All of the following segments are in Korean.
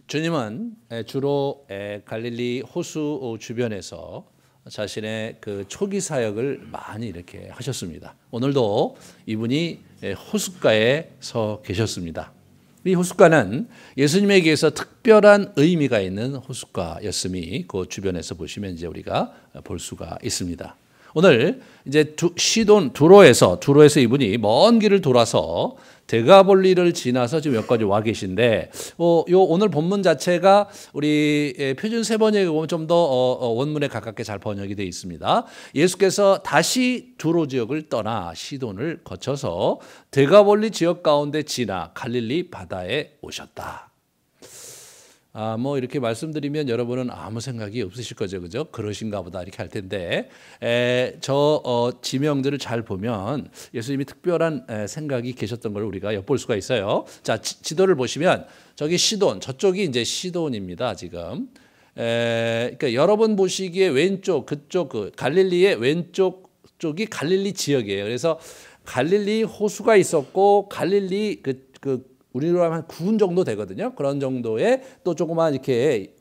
주님은 주로 갈릴리 호수 주변에서 자신의 그 초기 사역을 많이 이렇게 하셨습니다. 오늘도 이분이 호숫가에 서 계셨습니다. 이 호숫가는 예수님에게서 특별한 의미가 있는 호숫가였음이 그 주변에서 보시면 이제 우리가 볼 수가 있습니다. 오늘 이제 시돈 두로에서 이분이 먼 길을 돌아서 데가볼리를 지나서 지금 여기까지 와 계신데, 요 오늘 본문 자체가 우리 표준 세번역에 보면 좀 더 원문에 가깝게 잘 번역이 되어 있습니다. 예수께서 다시 두로 지역을 떠나 시돈을 거쳐서 데가볼리 지역 가운데 지나 갈릴리 바다에 오셨다. 뭐 이렇게 말씀드리면 여러분은 아무 생각이 없으실 거죠, 그죠? 그러신가 보다 이렇게 할 텐데, 지명들을 잘 보면 예수님이 특별한 생각이 계셨던 걸 우리가 엿볼 수가 있어요. 자, 지도를 보시면 저기 시돈, 저쪽이 이제 시돈입니다, 지금. 그러니까 여러분 보시기에 왼쪽, 그쪽 갈릴리의 왼쪽 쪽이 갈릴리 지역이에요. 그래서 갈릴리 호수가 있었고, 갈릴리 우리로 하면 한 9분 정도 되거든요. 그런 정도의 또 조그만 이렇게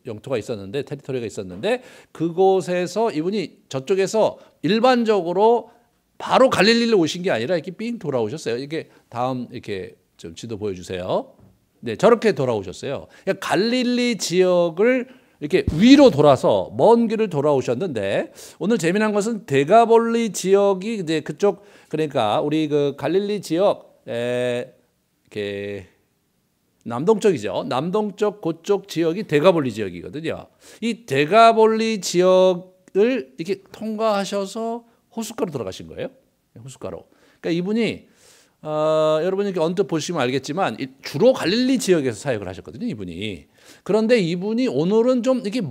영토가 있었는데, 테리토리가 있었는데, 그곳에서 이분이 저쪽에서 일반적으로 바로 갈릴리로 오신 게 아니라 이렇게 삥 돌아오셨어요. 이게 다음 이렇게 좀 지도 보여주세요. 네, 저렇게 돌아오셨어요. 그러니까 갈릴리 지역을 이렇게 위로 돌아서 먼 길을 돌아오셨는데, 오늘 재미난 것은 데가볼리 지역이 이제 그쪽, 그러니까 우리 그 갈릴리 지역 이렇게 남동쪽이죠. 남동쪽 그쪽 지역이 데가볼리 지역이거든요. 이 데가볼리 지역을 이렇게 통과하셔서 호숫가로 들어가신 거예요. 호숫가로. 그러니까 이분이 여러분이 이렇게 언뜻 보시면 알겠지만 주로 갈릴리 지역에서 사역을 하셨거든요, 이분이. 그런데 이분이 오늘은 좀 이렇게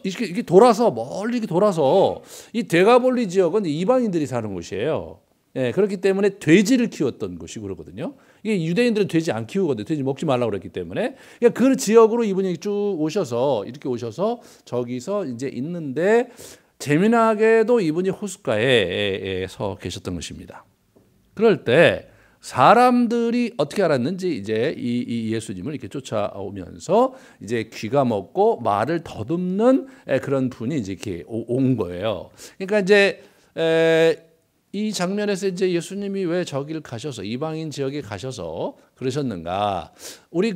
이렇게 돌아서 멀리 이렇게 돌아서, 이 데가볼리 지역은 이방인들이 사는 곳이에요. 예, 그렇기 때문에 돼지를 키웠던 곳이 그러거든요. 이게 유대인들은 돼지 안 키우거든요. 돼지 먹지 말라고 그랬기 때문에. 그러니까 그 지역으로 이분이 쭉 오셔서 이렇게 오셔서 저기서 이제 있는데, 재미나게도 이분이 호숫가에 서 계셨던 것입니다. 그럴 때 사람들이 어떻게 알았는지 이제 이 예수님을 이렇게 쫓아오면서 이제 귀가 먹고 말을 더듬는 그런 분이 이제 이렇게 온 거예요. 그러니까 이제 이 장면에서 이제 예수님이 왜 저기를 가셔서 이방인 지역에 가셔서 그러셨는가? 우리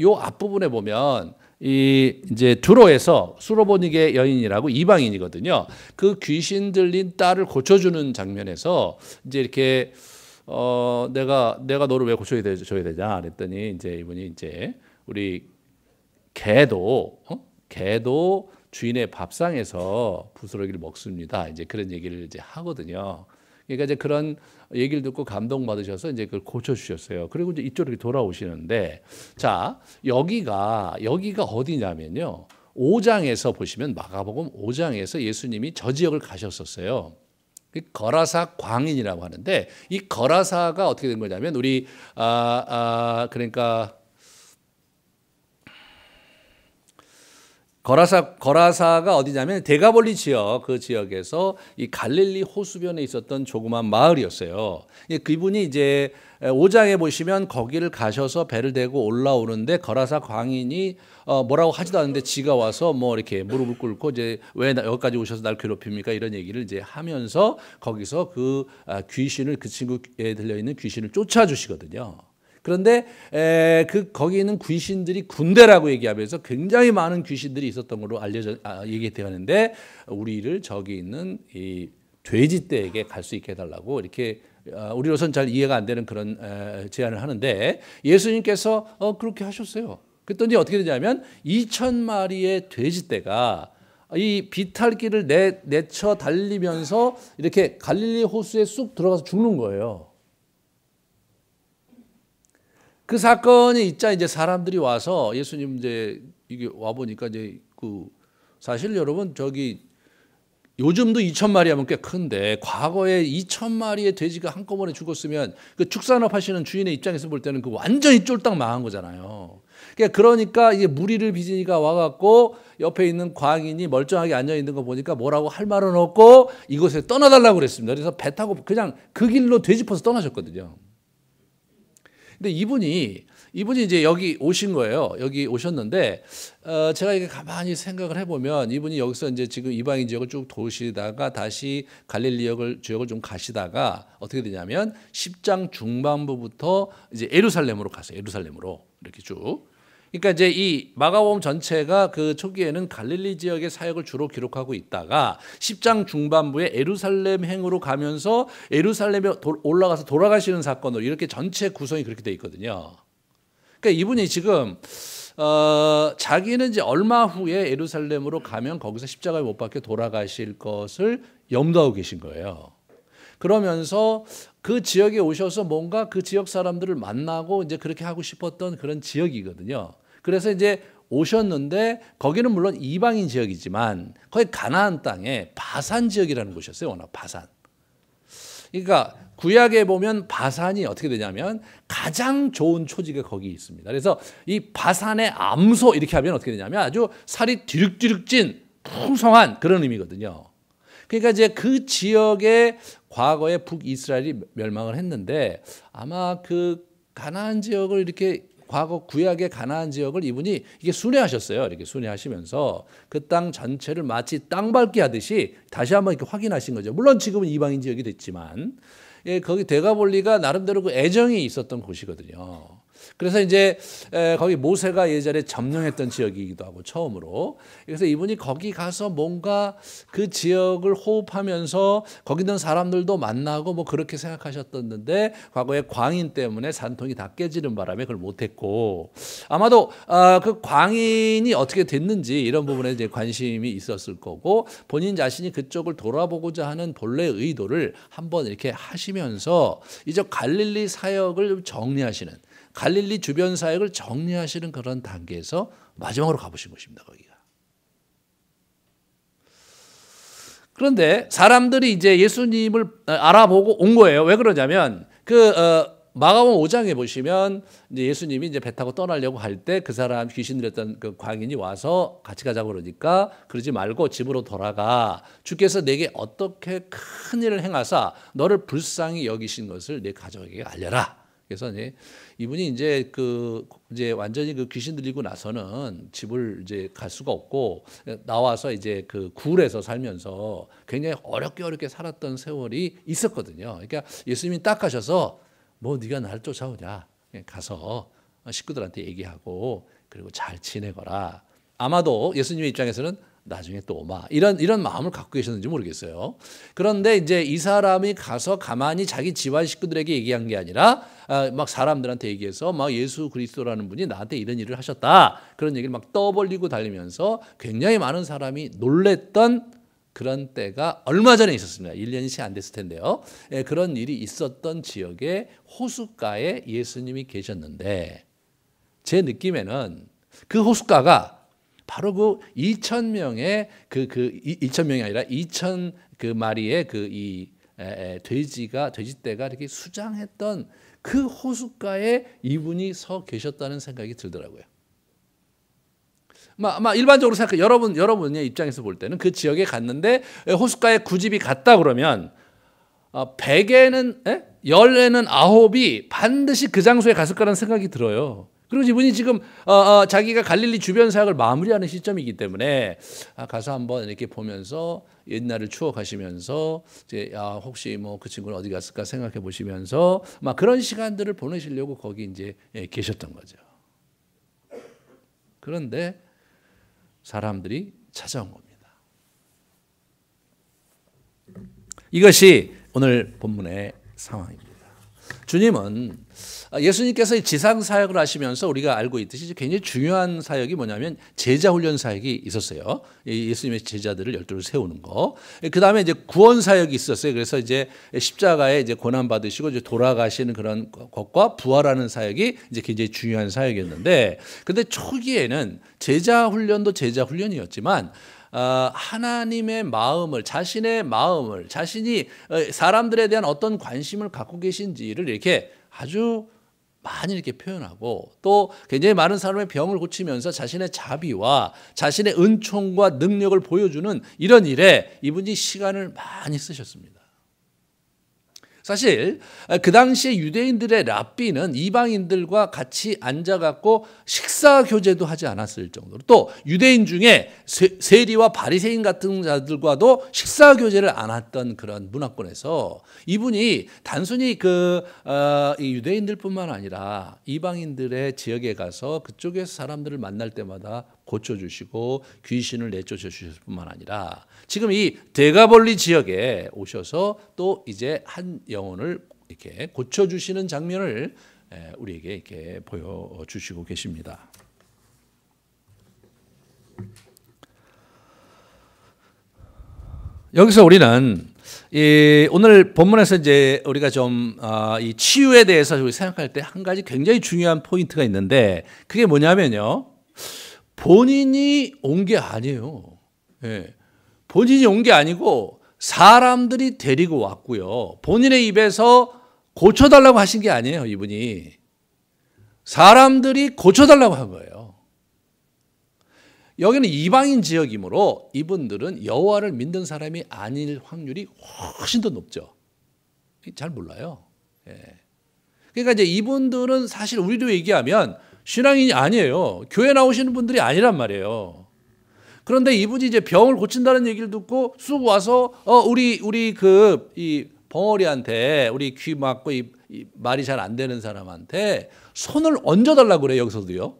요 앞부분에 보면 이제 두로에서 수로보니게 여인이라고 이방인이거든요. 그 귀신 들린 딸을 고쳐주는 장면에서 이제 이렇게 내가 너를 왜 고쳐야 되냐 그랬더니 이제 이분이 이제 우리 개도 주인의 밥상에서 부스러기를 먹습니다. 이제 그런 얘기를 이제 하거든요. 그러니까 이제 그런 얘기를 듣고 감동받으셔서 이제 그걸 고쳐주셨어요. 그리고 이제 이쪽으로 돌아오시는데, 자, 여기가 어디냐면요. 5장에서 보시면 마가복음 5장에서 예수님이 저 지역을 가셨었어요. 거라사 광인이라고 하는데, 이 거라사가 어떻게 된 거냐면 우리 그러니까 거라사가 어디냐면 데가볼리 지역, 그 지역에서 이 갈릴리 호수변에 있었던 조그만 마을이었어요. 그분이 이제 5장에 보시면 거기를 가셔서 배를 대고 올라오는데, 거라사 광인이 뭐라고 하지도 않는데 지가 와서 뭐 이렇게 무릎을 꿇고 이제 왜 여기까지 오셔서 날 괴롭힙니까? 이런 얘기를 이제 하면서 거기서 그 귀신을, 그 친구에 들려있는 귀신을 쫓아주시거든요. 그런데 거기 있는 귀신들이 군대라고 얘기하면서 굉장히 많은 귀신들이 있었던 걸로 얘기되었는데, 우리를 저기 있는 이 돼지떼에게 갈 수 있게 해달라고 이렇게 우리로선 잘 이해가 안 되는 그런 제안을 하는데, 예수님께서 그렇게 하셨어요. 그랬더니 어떻게 되냐면 2,000마리의 돼지떼가 이 비탈길을 내쳐 달리면서 이렇게 갈릴리 호수에 쑥 들어가서 죽는 거예요. 그 사건이 있자 이제 사람들이 와서 예수님 이제 이게 와 보니까 이제 사실 여러분 저기 요즘도 2,000마리 하면 꽤 큰데, 과거에 2,000마리의 돼지가 한꺼번에 죽었으면 그 축산업 하시는 주인의 입장에서 볼 때는 그 완전히 쫄딱 망한 거잖아요. 그러니까 이게 무리를 빚으니까 와갖고 옆에 있는 광인이 멀쩡하게 앉아 있는 거 보니까 뭐라고 할 말은 없고 이곳에 떠나달라고 그랬습니다. 그래서 배 타고 그냥 그 길로 돼지퍼서 떠나셨거든요. 근데 이분이 이제 여기 오신 거예요. 여기 오셨는데 제가 이게 가만히 생각을 해보면 이분이 여기서 이제 지금 이방인 지역을 쭉 도시다가 다시 갈릴리 지역을 좀 가시다가 어떻게 되냐면 10장 중반부부터 이제 예루살렘으로 가세요. 예루살렘으로 이렇게 쭉. 그러니까 이제 이 마가복음 전체가 그 초기에는 갈릴리 지역의 사역을 주로 기록하고 있다가 10장 중반부에 예루살렘 행으로 가면서 예루살렘에 올라가서 돌아가시는 사건으로 이렇게 전체 구성이 그렇게 돼 있거든요. 그러니까 이분이 지금 자기는 이제 얼마 후에 예루살렘으로 가면 거기서 십자가에 못 박혀 돌아가실 것을 염두하고 계신 거예요. 그러면서 그 지역에 오셔서 뭔가 그 지역 사람들을 만나고 이제 그렇게 하고 싶었던 그런 지역이거든요. 그래서 이제 오셨는데 거기는 물론 이방인 지역이지만 거기 가나안 땅에 바산 지역이라는 곳이었어요. 워낙 바산. 그러니까 구약에 보면 바산이 어떻게 되냐면 가장 좋은 초지가 거기 있습니다. 그래서 이 바산의 암소 이렇게 하면 어떻게 되냐면 아주 살이 뒤룩뒤룩 찐 풍성한 그런 의미거든요. 그러니까 이제 그 지역에 과거에 북이스라엘이 멸망을 했는데 아마 그 가나안 지역을 이렇게 과거 구약의 가나안 지역을 이분이 이게 순회하셨어요. 이렇게 순회하시면서 그 땅 전체를 마치 땅 밟기 하듯이 다시 한번 이렇게 확인하신 거죠. 물론 지금은 이방인 지역이 됐지만 거기 데가볼리가 나름대로 그 애정이 있었던 곳이거든요. 그래서 이제 거기 모세가 예전에 점령했던 지역이기도 하고 처음으로. 그래서 이분이 거기 가서 뭔가 그 지역을 호흡하면서 거기 있는 사람들도 만나고 뭐 그렇게 생각하셨었는데 과거에 광인 때문에 산통이 다 깨지는 바람에 그걸 못했고 아마도 그 광인이 어떻게 됐는지 이런 부분에 이제 관심이 있었을 거고 본인 자신이 그쪽을 돌아보고자 하는 본래의 의도를 한번 이렇게 하시면서 이제 갈릴리 사역을 정리하시는 갈릴리 주변 사역을 정리하시는 그런 단계에서 마지막으로 가보신 것입니다. 거기가. 그런데 사람들이 이제 예수님을 알아보고 온 거예요. 왜 그러냐면 마가복음 5장에 보시면 이제 예수님이 이제 배 타고 떠나려고 할 때 그 사람 귀신 들렸던 그 광인이 와서 같이 가자고 그러니까 그러지 말고 집으로 돌아가. 주께서 내게 어떻게 큰 일을 행하사 너를 불쌍히 여기신 것을 내 가족에게 알려라. 그래서 이분이 이제 이제 완전히 그 귀신 들리고 나서는 집을 이제 갈 수가 없고 나와서 이제 그 굴에서 살면서 굉장히 어렵게 살았던 세월이 있었거든요. 그러니까 예수님이 딱 가셔서 뭐 네가 나를 쫓아오냐 가서 식구들한테 얘기하고 그리고 잘 지내거라. 아마도 예수님의 입장에서는 나중에 또 오마 이런 마음을 갖고 계셨는지 모르겠어요. 그런데 이제 이 사람이 가서 가만히 자기 집안 식구들에게 얘기한 게 아니라 막 사람들한테 얘기해서 막 예수 그리스도라는 분이 나한테 이런 일을 하셨다 그런 얘기를 막 떠벌리고 달리면서 굉장히 많은 사람이 놀랬던 그런 때가 얼마 전에 있었습니다. 1년이 채 안 됐을 텐데요. 그런 일이 있었던 지역에 호숫가에 예수님이 계셨는데 제 느낌에는 그 호숫가가 바로 그 2,000명의 2,000명이 아니라 2,000 그 마리의 돼지떼가 이렇게 수장했던 그 호숫가에 이분이 서 계셨다는 생각이 들더라고요. 일반적으로 생각해 여러분의 입장에서 볼 때는 그 지역에 갔는데 호숫가에 9집이 갔다 그러면 100에는 10에는 9이 반드시 그 장소에 갔을 거라는 생각이 들어요. 그리고 이분이 지금 자기가 갈릴리 주변 사역을 마무리하는 시점이기 때문에 가서 한번 이렇게 보면서 옛날을 추억하시면서 이제 혹시 뭐 그 친구는 어디 갔을까 생각해 보시면서 막 그런 시간들을 보내시려고 거기 이제 계셨던 거죠. 그런데 사람들이 찾아온 겁니다. 이것이 오늘 본문의 상황입니다. 주님은 예수님께서 지상 사역을 하시면서 우리가 알고 있듯이 굉장히 중요한 사역이 뭐냐면 제자 훈련 사역이 있었어요. 예수님의 제자들을 12를 세우는 거. 그다음에 이제 구원 사역이 있었어요. 그래서 이제 십자가에 이제 고난 받으시고 이제 돌아가시는 그런 것과 부활하는 사역이 이제 굉장히 중요한 사역이었는데 근데 초기에는 제자 훈련도 제자 훈련이었지만 하나님의 마음을 자신의 마음을 자신이 사람들에 대한 어떤 관심을 갖고 계신지를 이렇게 아주 많이 이렇게 표현하고 또 굉장히 많은 사람의 병을 고치면서 자신의 자비와 자신의 은총과 능력을 보여주는 이런 일에 이분이 시간을 많이 쓰셨습니다. 사실 그 당시에 유대인들의 랍비는 이방인들과 같이 앉아갖고 식사 교제도 하지 않았을 정도로, 또 유대인 중에 세리와 바리새인 같은 자들과도 식사 교제를 안 했던 그런 문화권에서 이분이 단순히 이 유대인들뿐만 아니라 이방인들의 지역에 가서 그쪽에서 사람들을 만날 때마다 고쳐주시고 귀신을 내쫓아주실 뿐만 아니라 지금 이 데가볼리 지역에 오셔서 또 이제 한 영혼을 이렇게 고쳐주시는 장면을 우리에게 이렇게 보여주시고 계십니다. 여기서 우리는 오늘 본문에서 이제 우리가 좀 이 치유에 대해서 우리 생각할 때 한 가지 굉장히 중요한 포인트가 있는데, 그게 뭐냐면요, 본인이 온 게 아니에요. 예. 본인이 온 게 아니고 사람들이 데리고 왔고요. 본인의 입에서 고쳐달라고 하신 게 아니에요. 이분이 사람들이 고쳐달라고 한 거예요. 여기는 이방인 지역이므로 이분들은 여호와를 믿는 사람이 아닐 확률이 훨씬 더 높죠. 잘 몰라요. 예. 그러니까 이제 이분들은 사실 우리도 얘기하면 신앙인이 아니에요. 교회 나오시는 분들이 아니란 말이에요. 그런데 이분이 이제 병을 고친다는 얘기를 듣고 쑥 와서 우리 이 벙어리한테, 우리 귀 막고 이 말이 잘 안 되는 사람한테 손을 얹어달라고 그래요. 여기서도요.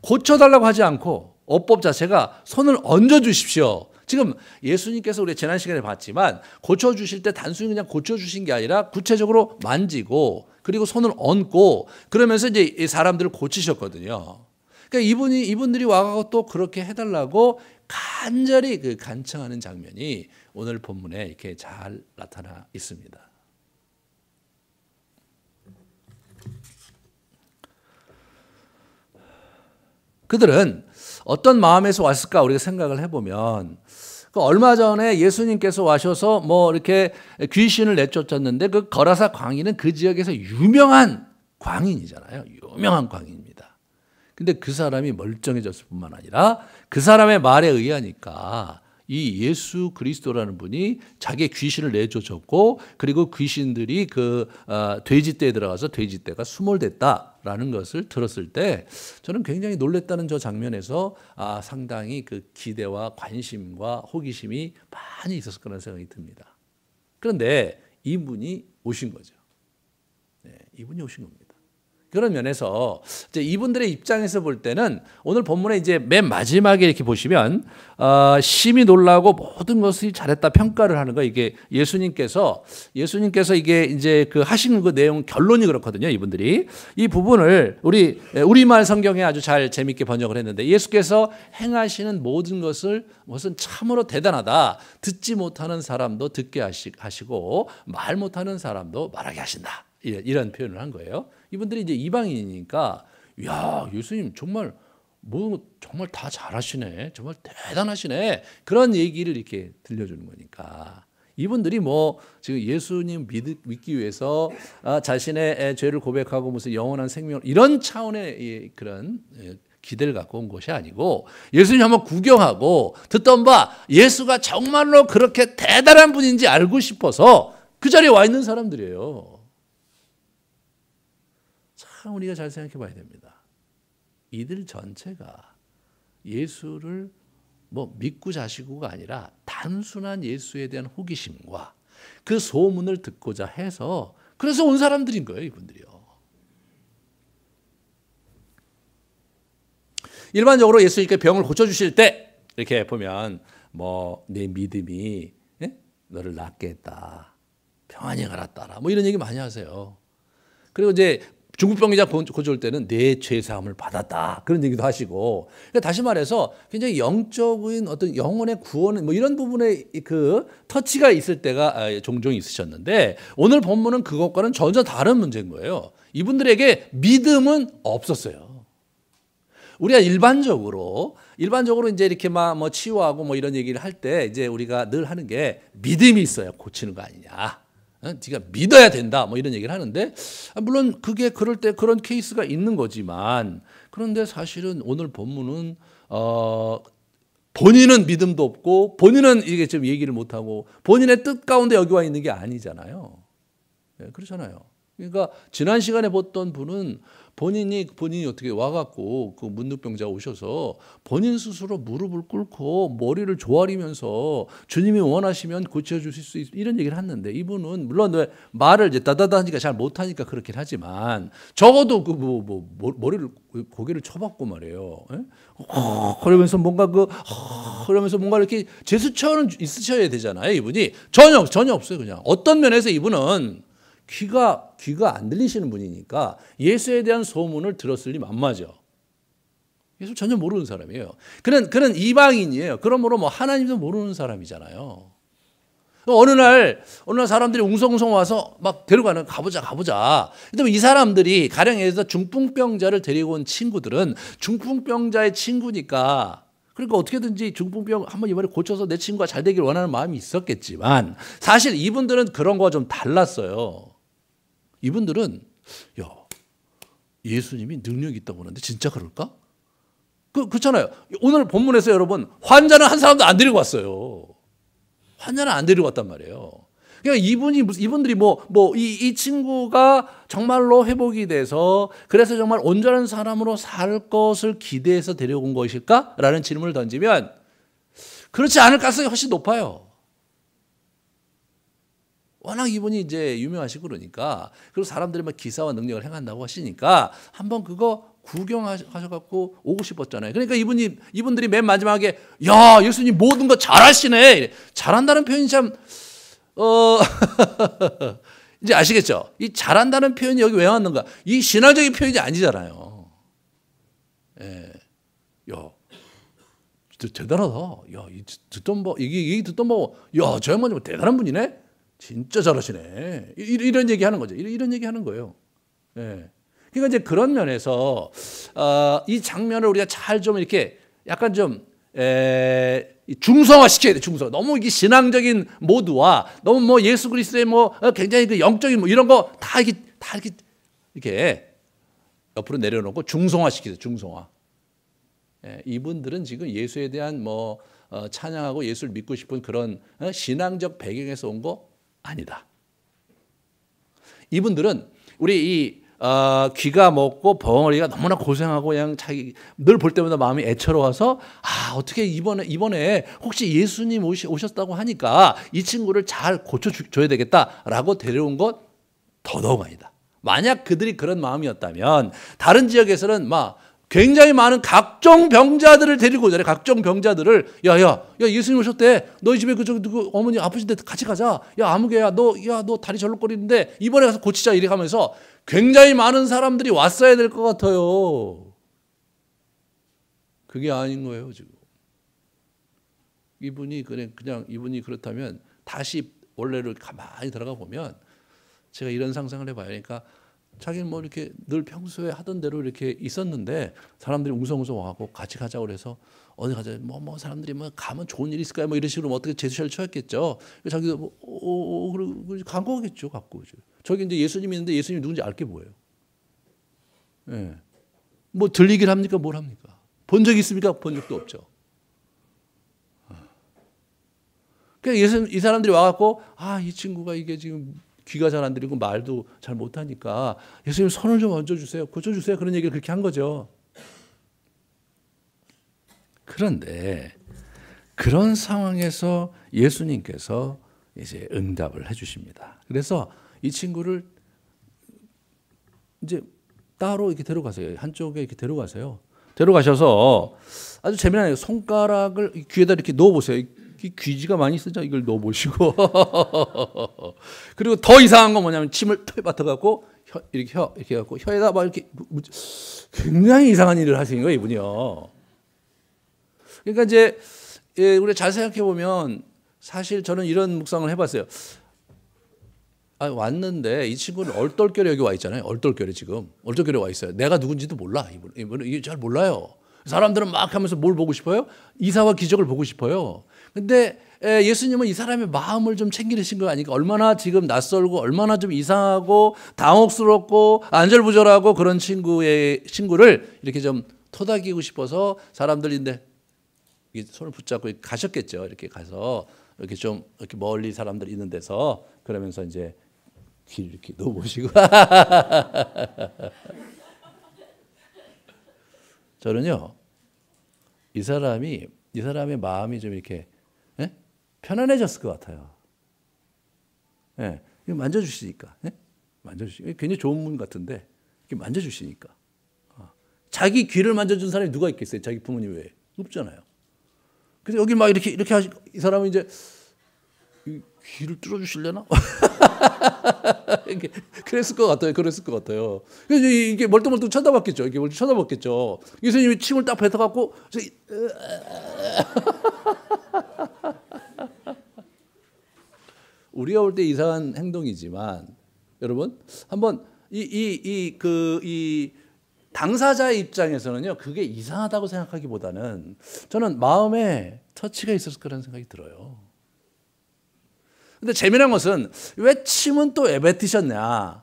고쳐달라고 하지 않고 어법 자체가 손을 얹어 주십시오. 지금 예수님께서 우리 지난 시간에 봤지만 고쳐주실 때 단순히 그냥 고쳐주신 게 아니라 구체적으로 만지고 그리고 손을 얹고 그러면서 이제 이 사람들을 고치셨거든요. 그러니까 이분들이 와가지고 또 그렇게 해달라고 간절히 간청하는 장면이 오늘 본문에 이렇게 잘 나타나 있습니다. 그들은 어떤 마음에서 왔을까 우리가 생각을 해보면, 얼마 전에 예수님께서 와셔서 뭐 이렇게 귀신을 내쫓았는데 그 거라사 광인은 그 지역에서 유명한 광인이잖아요. 유명한 광인입니다. 근데 그 사람이 멀쩡해졌을 뿐만 아니라 그 사람의 말에 의하니까 이 예수 그리스도라는 분이 자기의 귀신을 내쫓았고, 그리고 귀신들이 돼지떼에 들어가서 돼지떼가 수몰됐다라는 것을 들었을 때 저는 굉장히 놀랬다는 저 장면에서 상당히 그 기대와 관심과 호기심이 많이 있었을 거라는 생각이 듭니다. 그런데 이분이 오신 거죠. 네, 이분이 오신 겁니다. 그런 면에서 이제 이분들의 입장에서 볼 때는 오늘 본문에 이제 맨 마지막에 이렇게 보시면 심히 놀라고 모든 것을 잘했다 평가를 하는 거, 이게 예수님께서 이게 이제 하신 그 내용 결론이 그렇거든요. 이분들이 이 부분을 우리말 성경에 아주 잘 재밌게 번역을 했는데, 예수께서 행하시는 모든 것은 참으로 대단하다. 듣지 못하는 사람도 듣게 하시고 말 못하는 사람도 말하게 하신다. 이런 표현을 한 거예요. 이분들이 이제 이방인이니까, 야, 예수님 정말 정말 다 잘하시네, 정말 대단하시네, 그런 얘기를 이렇게 들려주는 거니까, 이분들이 지금 예수님 믿기 위해서 자신의 죄를 고백하고 무슨 영원한 생명, 이런 차원의 그런 기대를 갖고 온 것이 아니고, 예수님 한번 구경하고 듣던 바 예수가 정말로 그렇게 대단한 분인지 알고 싶어서 그 자리에 와 있는 사람들이에요. 참 우리가 잘 생각해 봐야 됩니다. 이들 전체가 예수를 믿고 자시고가 아니라 단순한 예수에 대한 호기심과 그 소문을 듣고자 해서, 그래서 온 사람들인 거예요, 이분들이요. 일반적으로 예수님께 병을 고쳐주실 때 이렇게 보면 내 믿음이 너를 낫게 했다, 평안히 가라 따라, 이런 얘기 많이 하세요. 그리고 이제 중풍병자 고쳐올 때는 내 죄사함을 받았다, 그런 얘기도 하시고, 그러니까 다시 말해서 굉장히 영적인 어떤 영혼의 구원, 이런 부분에 그 터치가 있을 때가 종종 있으셨는데, 오늘 본문은 그것과는 전혀 다른 문제인 거예요. 이분들에게 믿음은 없었어요. 우리가 일반적으로 이제 이렇게 치유하고 이런 얘기를 할 때 이제 우리가 늘 하는 게 믿음이 있어야 고치는 거 아니냐, 네가 믿어야 된다, 이런 얘기를 하는데, 물론 그게 그럴 때 그런 케이스가 있는 거지만, 그런데 사실은 오늘 본문은 본인은 믿음도 없고 본인은 이게 좀 얘기를 못 하고 본인의 뜻 가운데 여기 와 있는 게 아니잖아요. 그렇잖아요. 그러니까 지난 시간에 봤던 분은 본인이 어떻게 와갖고 그 문둥병자가 오셔서 본인 스스로 무릎을 꿇고 머리를 조아리면서 주님이 원하시면 고쳐주실 수 있 이런 얘기를 했는데, 이분은 물론 왜 말을 이제 따다다 하니까 잘 못하니까 그렇긴 하지만 적어도 그 머리를 고개를 쳐박고 말이에요. 그러면서 뭔가 그러면서 뭔가 이렇게 제스처는 있으셔야 되잖아요. 이분이 전혀 없어요. 그냥 어떤 면에서 이분은 귀가 안 들리시는 분이니까 예수에 대한 소문을 들었을 리 만마죠. 예수 전혀 모르는 사람이에요. 그는 이방인이에요. 그러므로 뭐 하나님도 모르는 사람이잖아요. 어느 날 사람들이 웅성웅성 와서 막 데려가는, 가보자. 근데 이 사람들이 가령 예를 들어서 중풍병자를 데리고 온 친구들은 중풍병자의 친구니까, 그러니까 어떻게든지 중풍병 한번 이번에 고쳐서 내 친구가 잘 되길 원하는 마음이 있었겠지만, 사실 이분들은 그런 거와 좀 달랐어요. 이분들은 예수님이 능력이 있다고 하는데 진짜 그럴까? 그렇잖아요. 오늘 본문에서 여러분, 환자는 한 사람도 안 데리고 왔어요. 환자는 안 데리고 왔단 말이에요. 그러니까 이분들이 이 친구가 정말로 회복이 돼서 그래서 정말 온전한 사람으로 살 것을 기대해서 데려온 것일까라는 질문을 던지면 그렇지 않을 가능성이 훨씬 높아요. 워낙 이분이 이제 유명하시고 그러니까, 그리고 사람들이 막 기사와 능력을 행한다고 하시니까 한번 그거 구경하셔갖고 오고 싶었잖아요. 그러니까 이분들이 맨 마지막에 야, 예수님 모든 거 잘하시네. 잘한다는 표현이 참 이제 아시겠죠? 이 잘한다는 표현이 여기 왜 왔는가? 이 신앙적인 표현이 아니잖아요. 예. 야, 대단하다. 야, 이게 듣던 거, 야, 저 양반이 대단한 분이네. 진짜 잘하시네. 이런 얘기 하는 거죠. 이런 얘기 하는 거예요. 예. 그러니까 이제 그런 면에서 이 장면을 우리가 잘 좀 이렇게 약간 좀 중성화 시켜야 돼. 너무 이게 신앙적인 모드와 너무 뭐 예수 그리스도의 굉장히 그 영적인 이런 거 다 이렇게 옆으로 내려놓고 중성화 시키세요. 중성화. 예, 이분들은 지금 예수에 대한 찬양하고 예수를 믿고 싶은 그런 신앙적 배경에서 온 거 아니다. 이분들은 우리 귀가 먹고 벙어리가 너무나 고생하고 그냥 자기 늘 볼 때마다 마음이 애처로워서 어떻게 이번에 혹시 예수님 오셨다고 하니까 이 친구를 잘 고쳐줘야 되겠다라고 데려온 것 더더욱 아니다. 만약 그들이 그런 마음이었다면 다른 지역에서는 굉장히 많은 각종 병자들을 데리고 오잖아요. 각종 병자들을 야 예수님 오셨대. 너희 집에 그 어머니 아프신데 같이 가자. 야 아무개야 너 다리 절룩거리는데 이번에 가서 고치자 이렇게 하면서 굉장히 많은 사람들이 왔어야 될 것 같아요. 그게 아닌 거예요 지금. 이분이 그렇다면 다시 원래를 가만히 들어가 보면 제가 이런 상상을 해봐요. 그러니까 자기는 이렇게 늘 평소에 하던 대로 이렇게 있었는데 사람들이 웅성웅성 와갖고 같이 가자고 그래서 어디 가자 사람들이 가면 좋은 일 있을까요? 이런 식으로 어떻게 제스처를 취했겠죠. 자기도 그리고 간 거겠죠. 갖고 저기 이제 예수님이 있는데 예수님이 누군지 알게 뭐예요? 예. 들리길 합니까? 뭘 합니까? 본 적 있습니까? 본 적도 없죠. 그러니까 이 사람들이 와갖고 이 친구가 이게 지금 귀가 잘 안 들리고 말도 잘 못하니까 예수님 손을 좀 얹어주세요. 고쳐주세요. 그런 얘기를 그렇게 한 거죠. 그런데 그런 상황에서 예수님께서 이제 응답을 해주십니다. 그래서 이 친구를 이제 따로 이렇게 데려가세요. 한쪽에 이렇게 데려가세요. 데려가셔서 아주 재미나요. 손가락을 귀에다 이렇게 넣어보세요. 귀지가 많이 쓰죠. 이걸 넣어보시고 그리고 더 이상한 건 뭐냐면 침을 털 맡아갖고 이렇게 해갖고 혀에다 이렇게 굉장히 이상한 일을 하시는 거예요, 이분이요. 그러니까 이제 우리가 잘 생각해 보면 사실 저는 이런 묵상을 해봤어요. 왔는데 이 친구는 얼떨결에 여기 와 있잖아요. 얼떨결에 와 있어요. 내가 누군지도 몰라. 이분은 이게 잘 몰라요. 사람들은 막 하면서 뭘 보고 싶어요? 이사와 기적을 보고 싶어요. 근데 예수님은 이 사람의 마음을 좀 챙기신 거 아니까 얼마나 지금 낯설고 얼마나 좀 이상하고 당혹스럽고 안절부절하고 그런 친구를 이렇게 좀 토닥이고 싶어서 사람들인데 손을 붙잡고 가셨겠죠. 이렇게 가서 이렇게 좀 이렇게 멀리 사람들 있는 데서 그러면서 이제 귀를 이렇게 넣어보시고 저는요 이 사람의 마음이 좀 이렇게 예? 편안해졌을 것 같아요. 예, 만져주시니까 만져주시니까 굉장히 좋은 분 같은데 이렇게 만져주시니까 자기 귀를 만져준 사람이 누가 있겠어요? 자기 부모님 외에 없잖아요. 그래서 여기 막 이렇게 하시고 이 사람은 이제 귀를 뚫어주실려나? 그랬을 것 같아요. 그래서 이게 멀뚱멀뚱 쳐다봤겠죠. 예수님이 침을 딱 뱉어갖고 우리가 볼 때 이상한 행동이지만 여러분 한번 이 당사자의 입장에서는요 그게 이상하다고 생각하기보다는 저는 마음에 터치가 있었을 거라는 생각이 들어요. 근데 재미난 것은 왜 침은 또 왜 뱉으셨냐?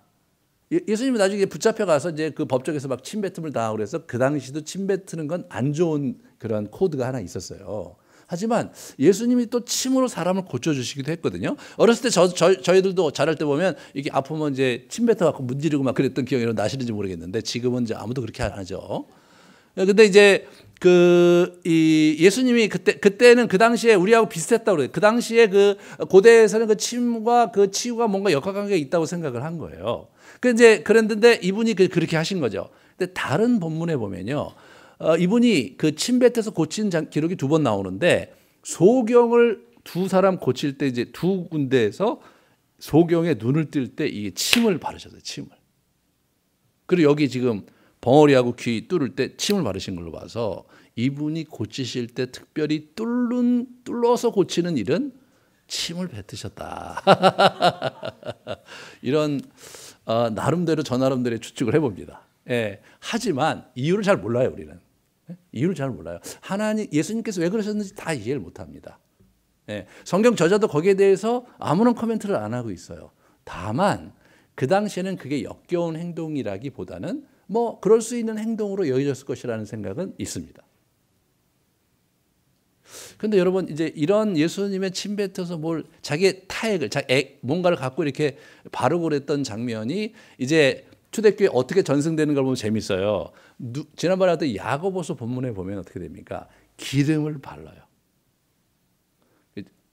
예수님이 나중에 붙잡혀 가서 이제 그 법정에서 막 침 뱉음을 당하고 그래서 그 당시도 침 뱉는 건 안 좋은 그런 코드가 하나 있었어요. 하지만 예수님이 또 침으로 사람을 고쳐주시기도 했거든요. 어렸을 때 저희들도 자랄 때 보면 이게 아프면 이제 침 뱉어갖고 문지르고 막 그랬던 기억이 나시는지 모르겠는데 지금은 이제 아무도 그렇게 안 하죠. 근데 이제 이 예수님이 그때는 그 당시에 우리하고 비슷했다고 그래요. 그 당시에 그 고대에서는 그 침과 그 치유가 뭔가 역학관계가 있다고 생각을 한 거예요. 그랬는데 이분이 그렇게 하신 거죠. 근데 다른 본문에 보면요. 이분이 그 침 뱉어서 고친 기록이 2번 나오는데 소경을 2사람 고칠 때 이제 2군데에서 소경의 눈을 뜰 때 이 침을 바르셨어요. 침을. 그리고 여기 지금 벙어리하고 귀 뚫을 때 침을 바르신 걸로 봐서 이분이 고치실 때 특별히 뚫러서 고치는 일은 침을 뱉으셨다. 이런 나름대로 저 나름대로의 추측을 해봅니다. 예, 하지만 이유를 잘 몰라요. 우리는 이유를 잘 몰라요. 예수님께서 왜 그러셨는지 다 이해를 못합니다. 예, 성경 저자도 거기에 대해서 아무런 코멘트를 안 하고 있어요. 다만 그 당시에는 그게 역겨운 행동이라기보다는 뭐 그럴 수 있는 행동으로 여겨졌을 것이라는 생각은 있습니다. 그런데 여러분 이제 이런 예수님의 침 뱉어서 자기의 타액을 뭔가를 갖고 이렇게 바르고 그랬던 장면이 이제 초대교회 어떻게 전승되는 걸 보면 재밌어요. 지난번에 했던 야고보서 본문에 보면 어떻게 됩니까? 기름을 발라요.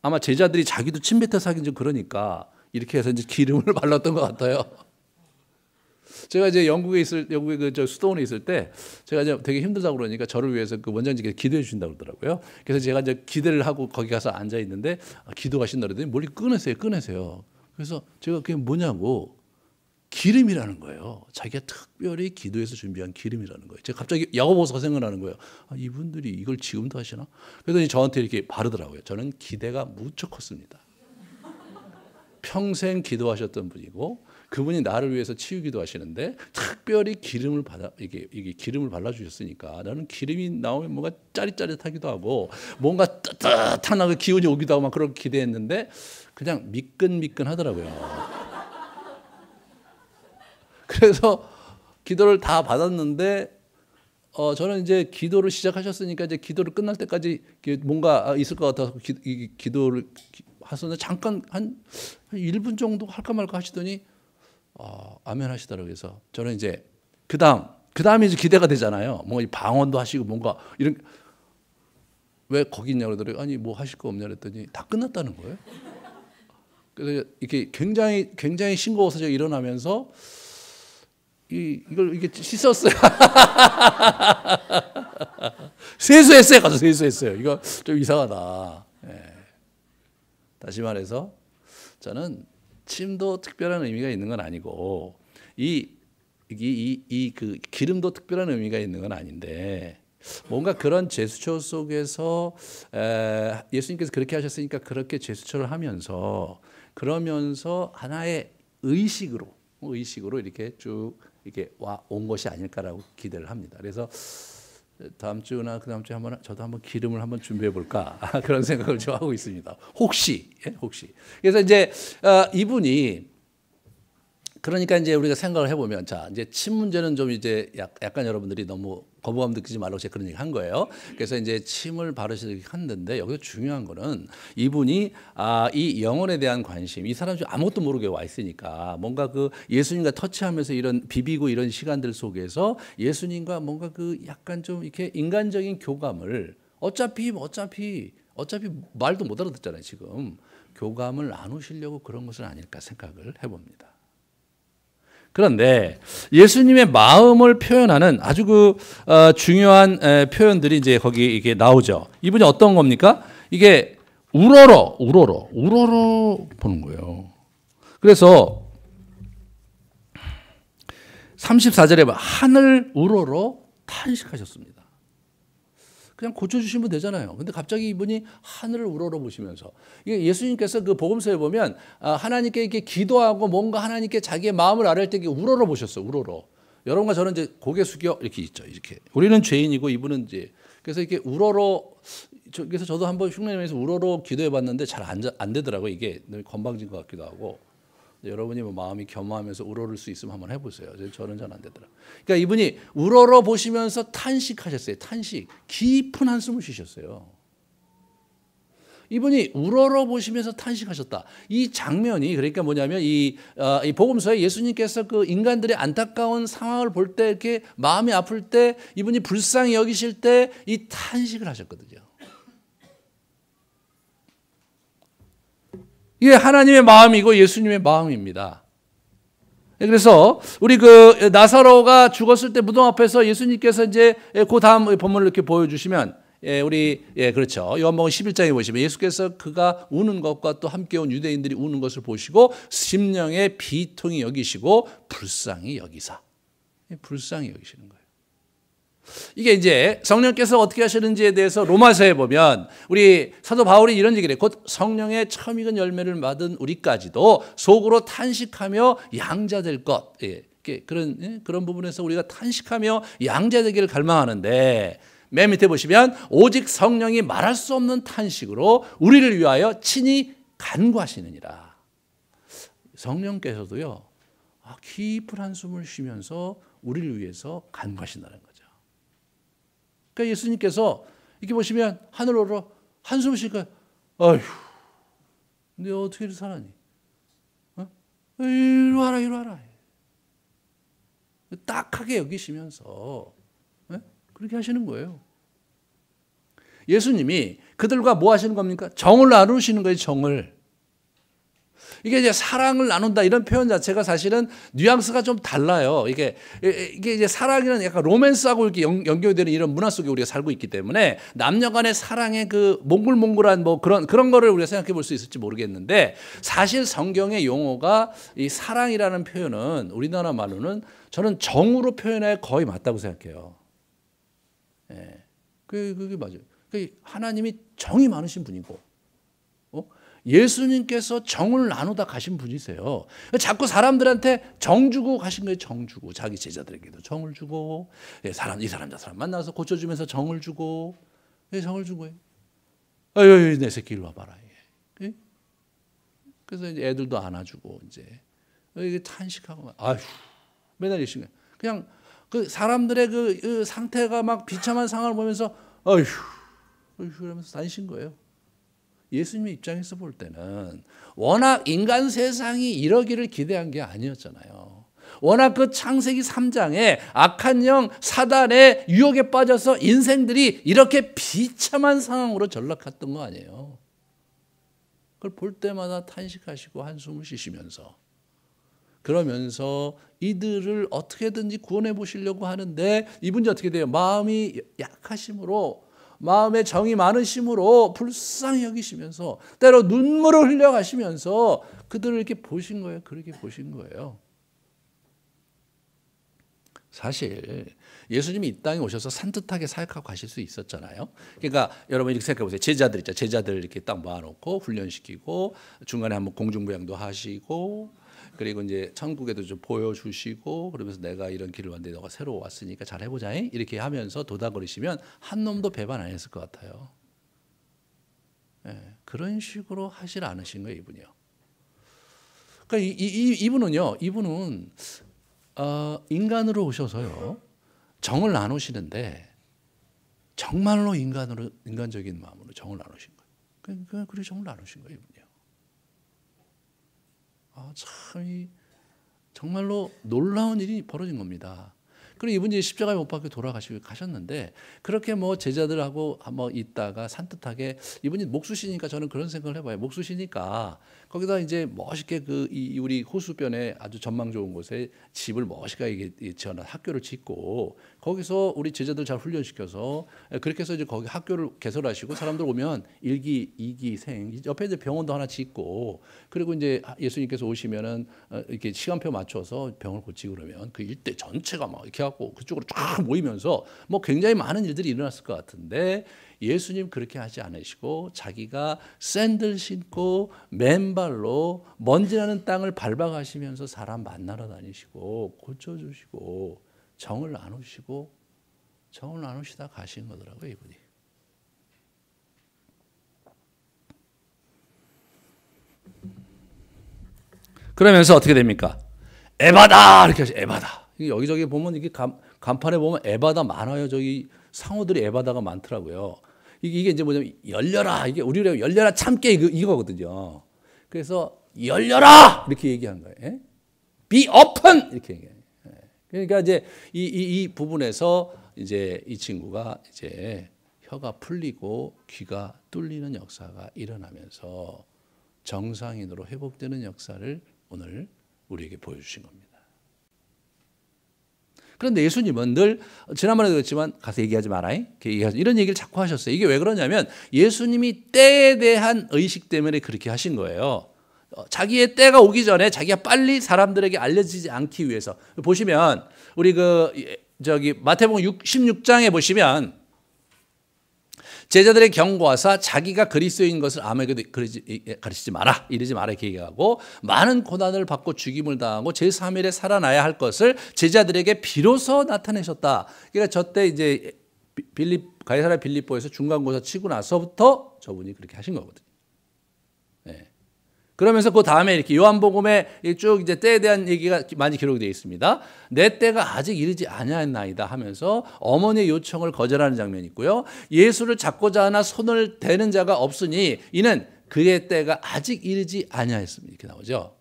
아마 제자들이 자기도 침 뱉어서 하긴 좀 그러니까 이렇게 해서 이제 기름을 발랐던 것 같아요. 제가 이제 영국에 그 수도원에 있을 때 제가 이제 되게 힘들다고 그러니까 저를 위해서 그 원장님께서 기도해 주신다고 그러더라고요. 그래서 제가 이제 기도를 하고 거기 가서 앉아 있는데 기도하신다 그러더니 멀리 꺼내세요. 그래서 제가 그게 뭐냐고 기름이라는 거예요. 자기가 특별히 기도해서 준비한 기름이라는 거예요. 제가 갑자기 야고보서가 생각나는 거예요. 이분들이 이걸 지금도 하시나? 그러더니 저한테 이렇게 바르더라고요. 저는 기대가 무척 컸습니다. 평생 기도하셨던 분이고 그분이 나를 위해서 치유기도 하시는데 특별히 기름을 이게 기름을 발라주셨으니까 나는 기름이 나오면 뭔가 짜릿짜릿하기도 하고 뭔가 따뜻한 기운이 오기도 하고 막 그렇게 기대했는데 그냥 미끈미끈 하더라고요. 그래서 기도를 다 받았는데 저는 이제 기도를 시작하셨으니까 이제 기도를 끝날 때까지 뭔가 있을 것 같아서 기도를 하셨는데 잠깐 한 1분 정도 할까 말까 하시더니 아멘 하시더라고요. 그래서 저는 이제 그다음에 이제 기대가 되잖아요. 뭔가 방언도 하시고 뭔가 이런 왜 거기 있냐고 그러더라고요. 아니 뭐 하실 거 없냐 그랬더니 다 끝났다는 거예요. 그래서 이렇게 굉장히 싱거워서 제가 일어나면서 이걸 씻었어요. 세수했어요. 가서 세수했어요. 이거 좀 이상하다. 예. 다시 말해서 저는 침도 특별한 의미가 있는 건 아니고 그 기름도 특별한 의미가 있는 건 아닌데 뭔가 그런 제스처 속에서 예수님께서 그렇게 하셨으니까 그렇게 제스처를 하면서 그러면서 하나의 의식으로 이렇게 쭉 이렇게 온 것이 아닐까라고 기대를 합니다. 그래서 다음 주나 그 다음 주에 저도 한번 기름을 한번 준비해 볼까 그런 생각을 좀 하고 있습니다. 혹시. 그래서 이제 이분이 그러니까 이제 우리가 생각을 해보면, 자, 이제 침 문제는 좀 이제 약간 여러분들이 너무 거부감 느끼지 말라고 제가 그런 얘기 한 거예요. 그래서 이제 침을 바르시게 했는데, 여기서 중요한 거는 이분이 이 영혼에 대한 관심, 이 사람 중 아무것도 모르게 와 있으니까 뭔가 그 예수님과 터치하면서 이런 비비고 이런 시간들 속에서 예수님과 뭔가 그 약간 좀 이렇게 인간적인 교감을 어차피 말도 못 알아듣잖아요, 지금. 교감을 나누시려고 그런 것은 아닐까 생각을 해봅니다. 그런데 예수님의 마음을 표현하는 아주 중요한 표현들이 이제 거기 이게 나오죠. 이분이 어떤 겁니까? 이게 우러러 보는 거예요. 그래서 34절에 보면 하늘 우러러 탄식하셨습니다. 그냥 고쳐주시면 되잖아요. 근데 갑자기 이분이 하늘을 우러러 보시면서, 이게 예수님께서 그 복음서에 보면 하나님께 이렇게 기도하고 뭔가 하나님께 자기의 마음을 아뢰할 때 우러러 보셨어요. 우러러. 여러분과 저는 이제 고개 숙여 이렇게 있죠. 이렇게. 우리는 죄인이고 이분은 이제, 그래서 이렇게 우러러, 그래서 저도 한번 흉내내면서 우러러 기도해 봤는데 잘 안 되더라고요. 이게 늘 건방진 것 같기도 하고. 여러분이 뭐 마음이 겸허하면서 우러를 수 있으면 한번 해보세요. 저는 잘 안 되더라고요. 그러니까 이분이 우러러 보시면서 탄식하셨어요. 탄식. 깊은 한숨을 쉬셨어요. 이분이 우러러 보시면서 탄식하셨다. 이 장면이 그러니까 뭐냐면 이 복음서에 예수님께서 그 인간들의 안타까운 상황을 볼 때 이렇게 마음이 아플 때 이분이 불쌍히 여기실 때 이 탄식을 하셨거든요. 이게 하나님의 마음이고 예수님의 마음입니다. 그래서 우리 그 나사로가 죽었을 때 무덤 앞에서 예수님께서 이제 그 다음 본문을 이렇게 보여주시면 그렇죠. 요한복음 11장에 보시면 예수께서 그가 우는 것과 또 함께 온 유대인들이 우는 것을 보시고 심령의 비통히 여기시고 불쌍히 여기시는 거예요. 이게 이제 성령께서 어떻게 하시는지에 대해서 로마서에 보면 우리 사도 바울이 이런 얘기를 해요. 곧 성령의 처음 익은 열매를 받은 우리까지도 속으로 탄식하며 양자될 것. 그런 부분에서 우리가 탄식하며 양자되기를 갈망하는데 맨 밑에 보시면 오직 성령이 말할 수 없는 탄식으로 우리를 위하여 친히 간구하시느니라. 성령께서도요 깊은 한숨을 쉬면서 우리를 위해서 간구하신다는 거죠. 그러니까 예수님께서 이렇게 보시면 하늘로 한숨을 쉬니까 어휴, 근데 어떻게 이렇게 살았니? 이리 와라. 딱하게 여기시면서 그렇게 하시는 거예요. 예수님이 그들과 뭐 하시는 겁니까? 정을 나누시는 거예요, 정을. 이게 이제 사랑을 나눈다 이런 표현 자체가 사실은 뉘앙스가 좀 달라요. 이게 이제 사랑이는 약간 로맨스하고 이렇게 연결되는 이런 문화 속에 우리가 살고 있기 때문에 남녀 간의 사랑의 그 몽글몽글한 뭐 그런 거를 우리가 생각해 볼 수 있을지 모르겠는데 사실 성경의 용어가 이 사랑이라는 표현은 우리나라 말로는 저는 정으로 표현해야 거의 맞다고 생각해요. 예. 그게 맞아요. 하나님이 정이 많으신 분이고 예수님께서 정을 나누다 가신 분이세요. 자꾸 사람들한테 정 주고 가신 거예요. 정 주고 자기 제자들에게도 정을 주고 이 사람 저 사람 만나서 고쳐주면서 정을 주고 정을 준 거예요. 어이 내 새끼 일로 와봐라. 그래서 이제 애들도 안아주고 이제 이게 탄식하고 아휴 맨날 이러신 거예요. 그냥 그 사람들의 그 상태가 막 비참한 상황을 보면서 어휴 이러면서 다니신 거예요. 예수님의 입장에서 볼 때는 워낙 인간 세상이 이러기를 기대한 게 아니었잖아요. 워낙 그 창세기 3장에 악한 영 사단의 유혹에 빠져서 인생들이 이렇게 비참한 상황으로 전락했던 거 아니에요. 그걸 볼 때마다 탄식하시고 한숨을 쉬시면서 그러면서 이들을 어떻게든지 구원해 보시려고 하는데 이분이 어떻게 돼요? 마음이 약하심으로 마음에 정이 많으심으로 불쌍히 여기시면서 때로 눈물을 흘려가시면서 그들을 이렇게 보신 거예요. 그렇게 보신 거예요. 사실 예수님이 이 땅에 오셔서 산뜻하게 사역하고 가실 수 있었잖아요. 그러니까 여러분 이렇게 생각해 보세요. 제자들 있죠. 제자들 이렇게 딱 모아놓고 훈련시키고 중간에 한번 공중부양도 하시고 그리고 이제 천국에도 좀 보여주시고 그러면서 내가 이런 길을 왔는데 너가 새로 왔으니까 잘 해보자 이렇게 하면서 도닥거리시면 한 놈도 배반 안 했을 것 같아요. 그런 식으로 하질 않으신 거예요, 이분이요. 그러니까 이분은 인간으로 오셔서요 정을 나누시는데 정말로 인간적인 마음으로 정을 나누신 거예요. 그래 정을 나누신 거예요 이분이요. 참 정말로 놀라운 일이 벌어진 겁니다. 그리고 이분이 십자가에 못 박혀 돌아가시고 가셨는데 그렇게 뭐 제자들하고 한번 있다가 산뜻하게 이분이 목수시니까 저는 그런 생각을 해봐요. 목수시니까 거기다 이제 멋있게 우리 호수변에 아주 전망 좋은 곳에 집을 멋있게 이게 지어놔 학교를 짓고 거기서 우리 제자들 잘 훈련시켜서 그렇게 해서 이제 거기 학교를 개설하시고 사람들 오면 1기, 2기, 생 옆에 이제 병원도 하나 짓고 그리고 이제 예수님께서 오시면은 이렇게 시간표 맞춰서 병을 고치고 그러면 그 일대 전체가 막 이렇게 갖고 그쪽으로 쫙 모이면서 뭐 굉장히 많은 일들이 일어났을 것 같은데 예수님 그렇게 하지 않으시고 자기가 샌들 신고 맨발로 먼지나는 땅을 밟아가시면서 사람 만나러 다니시고 고쳐주시고 정을 나누시다 가신 거더라고요 이분이. 그러면서 어떻게 됩니까? 에바다 이렇게 하시 에바다. 여기저기 보면 이게 간판에 보면 에바다 많아요. 저기 상호들이 에바다가 많더라고요. 이게 이제 뭐냐면 열려라. 이게 우리로 열려라 참깨 이거거든요. 그래서 열려라 이렇게 얘기하는 거예요. Be open 이렇게 얘기해요. 그러니까 이제 이 부분에서 이제 이 친구가 이제 혀가 풀리고 귀가 뚫리는 역사가 일어나면서 정상인으로 회복되는 역사를 오늘 우리에게 보여주신 겁니다. 그런데 예수님은 늘 지난번에도 그랬지만 가서 얘기하지 마라 이런 얘기를 자꾸 하셨어요. 이게 왜 그러냐면 예수님이 때에 대한 의식 때문에 그렇게 하신 거예요. 자기의 때가 오기 전에 자기가 빨리 사람들에게 알려지지 않기 위해서. 보시면 우리 마태복음 16장에 보시면 제자들의 경고하사 자기가 그리스도인 것을 아무에게도 가르치지 마라 이러지 마라 이렇게 얘기하고 많은 고난을 받고 죽임을 당하고 제3일에 살아나야 할 것을 제자들에게 비로소 나타내셨다. 그러니까 저때 이제 가이사랴 빌립보에서 중간고사 치고 나서부터 저분이 그렇게 하신 거거든요. 네. 그러면서 그 다음에 이렇게 요한복음에 쭉 이제 때에 대한 얘기가 많이 기록이 되어 있습니다. 내 때가 아직 이르지 아니하였나이다 하면서 어머니의 요청을 거절하는 장면이 있고요. 예수를 잡고자 하나 손을 대는 자가 없으니 이는 그의 때가 아직 이르지 아니하였습니다. 이렇게 나오죠.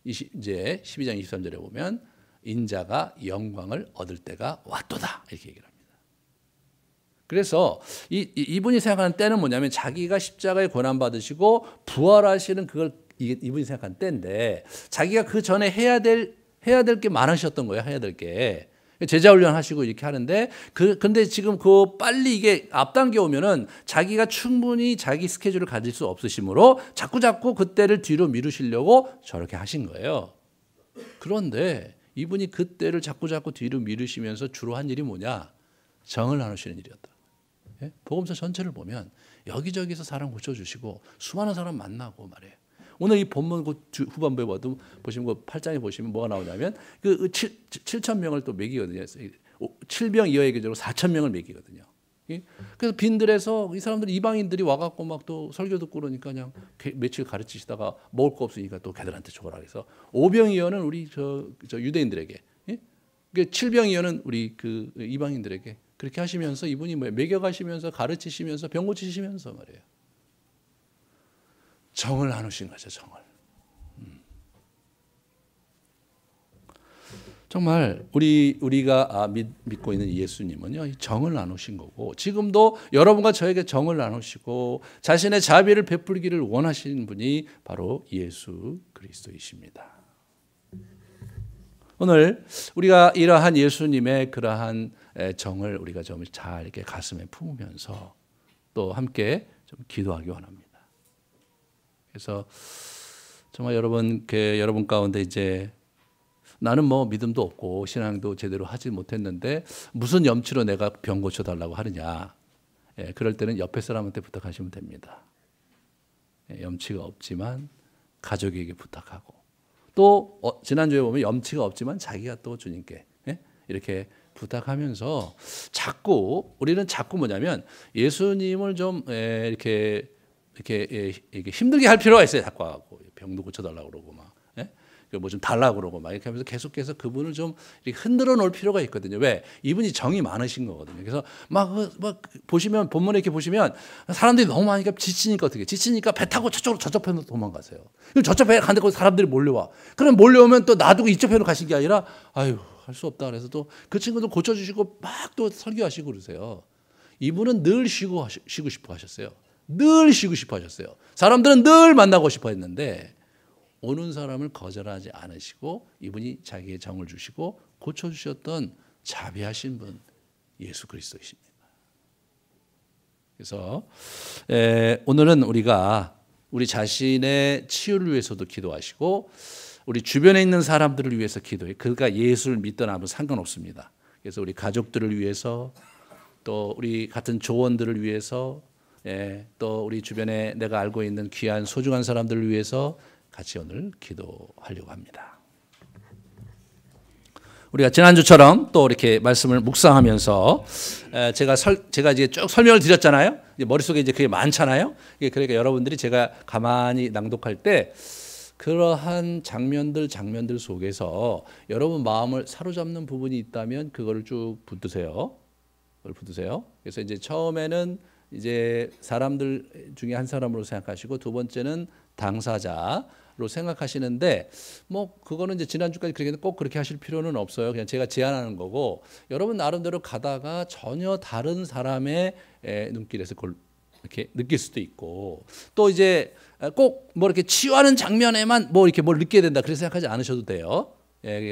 이제 12장 23절에 보면 인자가 영광을 얻을 때가 왔도다 이렇게 얘기를 합니다. 그래서 이분이 생각하는 때는 뭐냐면 자기가 십자가에 고난받으시고 부활하시는 그걸 이분이 생각한 때인데 자기가 그 전에 해야 될 게 많으셨던 거예요. 해야 될 게. 제자 훈련하시고 이렇게 하는데 근데 지금 빨리 이게 앞당겨 오면은 자기가 충분히 자기 스케줄을 가질 수 없으시므로 자꾸 그 때를 뒤로 미루시려고 저렇게 하신 거예요. 그런데 이분이 그 때를 자꾸 뒤로 미루시면서 주로 한 일이 뭐냐? 정을 나누시는 일이었다. 예? 복음서 전체를 보면 여기저기서 사람 고쳐주시고 수많은 사람 만나고 말이에요. 오늘 이 본문 후반부에 봐도 보시면 8장에 보시면 뭐가 나오냐면 7,000명을 또 먹이거든요. 7병 이어에게적으로 4,000명을 먹이거든요. 그래서 빈들에서 이 사람들 이방인들이 와갖고 막 또 설교 듣고 그러니까 그냥 며칠 가르치시다가 먹을 거 없으니까 또 걔들한테 줘라 해서 5병 이어는 우리 저 유대인들에게, 7병 이어는 우리 그 이방인들에게 그렇게 하시면서 이분이 먹여가시면서 가르치시면서 병 고치시면서 말이에요. 정을 나누신 거죠, 정을. 정말 우리가 믿고 있는 예수님은요, 정을 나누신 거고 지금도 여러분과 저에게 정을 나누시고 자신의 자비를 베풀기를 원하시는 분이 바로 예수 그리스도이십니다. 오늘 우리가 이러한 예수님의 그러한 정을 우리가 좀 잘 이렇게 가슴에 품으면서 또 함께 좀 기도하기 원합니다. 그래서 정말 여러분 가운데 이제 나는 뭐 믿음도 없고 신앙도 제대로 하지 못했는데 무슨 염치로 내가 병 고쳐달라고 하느냐. 그럴 때는 옆에 사람한테 부탁하시면 됩니다. 염치가 없지만 가족에게 부탁하고 또 지난주에 보면 염치가 없지만 자기가 또 주님께 이렇게 부탁하면서 우리는 자꾸 뭐냐면 예수님을 좀 이렇게 힘들게 할 필요가 있어요. 자꾸 하고 병도 고쳐달라고 그러고 막. 뭐 좀 달라고 그러고 막 이렇게 하면서 계속해서 그분을 좀 이렇게 흔들어 놓을 필요가 있거든요. 왜? 이분이 정이 많으신 거거든요. 그래서 막 보시면 본문에 이렇게 보시면 사람들이 너무 많으니까 지치니까 어떻게? 지치니까 배 타고 저쪽 편으로 도망가세요. 그럼 저쪽 배에 가는데 사람들이 몰려와. 그럼 몰려오면 또 놔두고 이쪽 편으로 가신 게 아니라 아유 할 수 없다. 그래서 또 그 친구들 고쳐주시고 막 또 설교하시고 그러세요. 이분은 늘 쉬고 싶어 하셨어요. 늘 쉬고 싶어 하셨어요. 사람들은 늘 만나고 싶어 했는데 오는 사람을 거절하지 않으시고 이분이 자기의 정을 주시고 고쳐주셨던 자비하신 분 예수 그리스도이십니다. 그래서 오늘은 우리가 우리 자신의 치유를 위해서도 기도하시고 우리 주변에 있는 사람들을 위해서 기도해. 그가 예수를 믿든 안 믿든 상관없습니다. 그래서 우리 가족들을 위해서 또 우리 같은 조원들을 위해서 또 우리 주변에 내가 알고 있는 귀한 소중한 사람들을 위해서 같이 오늘 기도하려고 합니다. 우리가 지난주처럼 또 이렇게 말씀을 묵상하면서 제가 이제 쭉 설명을 드렸잖아요. 이제 머릿속에 이제 그게 많잖아요. 그러니까 여러분들이 제가 가만히 낭독할 때 그러한 장면들 속에서 여러분 마음을 사로잡는 부분이 있다면 그거를 쭉 붙드세요. 그걸 붙드세요. 그래서 이제 처음에는 이제 사람들 중에 한 사람으로 생각하시고 두 번째는 당사자로 생각하시는데 뭐 그거는 이제 지난주까지 꼭 그렇게 하실 필요는 없어요. 그냥 제가 제안하는 거고 여러분 나름대로 가다가 전혀 다른 사람의 눈길에서 그걸 이렇게 느낄 수도 있고 또 이제 꼭 뭐 이렇게 치유하는 장면에만 뭐 이렇게 뭘 느끼게 된다 그렇게 생각하지 않으셔도 돼요.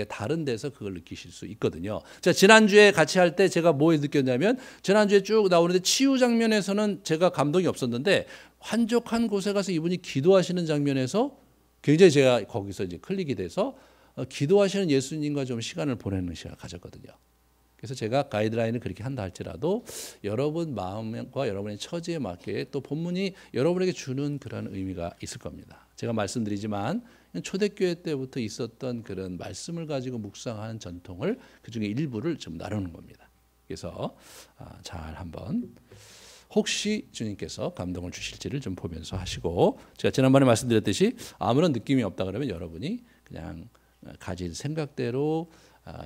다른 데서 그걸 느끼실 수 있거든요. 자, 지난주에 같이 할 때 제가 뭐 느꼈냐면 지난주에 쭉 나오는데 치유 장면에서는 제가 감동이 없었는데 한적한 곳에 가서 이분이 기도하시는 장면에서 굉장히 제가 거기서 이제 클릭이 돼서 기도하시는 예수님과 좀 시간을 보내는 시간을 가졌거든요. 그래서 제가 가이드라인을 그렇게 한다 할지라도 여러분 마음과 여러분의 처지에 맞게 또 본문이 여러분에게 주는 그런 의미가 있을 겁니다. 제가 말씀드리지만 초대교회 때부터 있었던 그런 말씀을 가지고 묵상하는 전통을 그중에 일부를 좀 나누는 겁니다. 그래서 잘 한번 혹시 주님께서 감동을 주실지를 좀 보면서 하시고 제가 지난번에 말씀드렸듯이 아무런 느낌이 없다 그러면 여러분이 그냥 가진 생각대로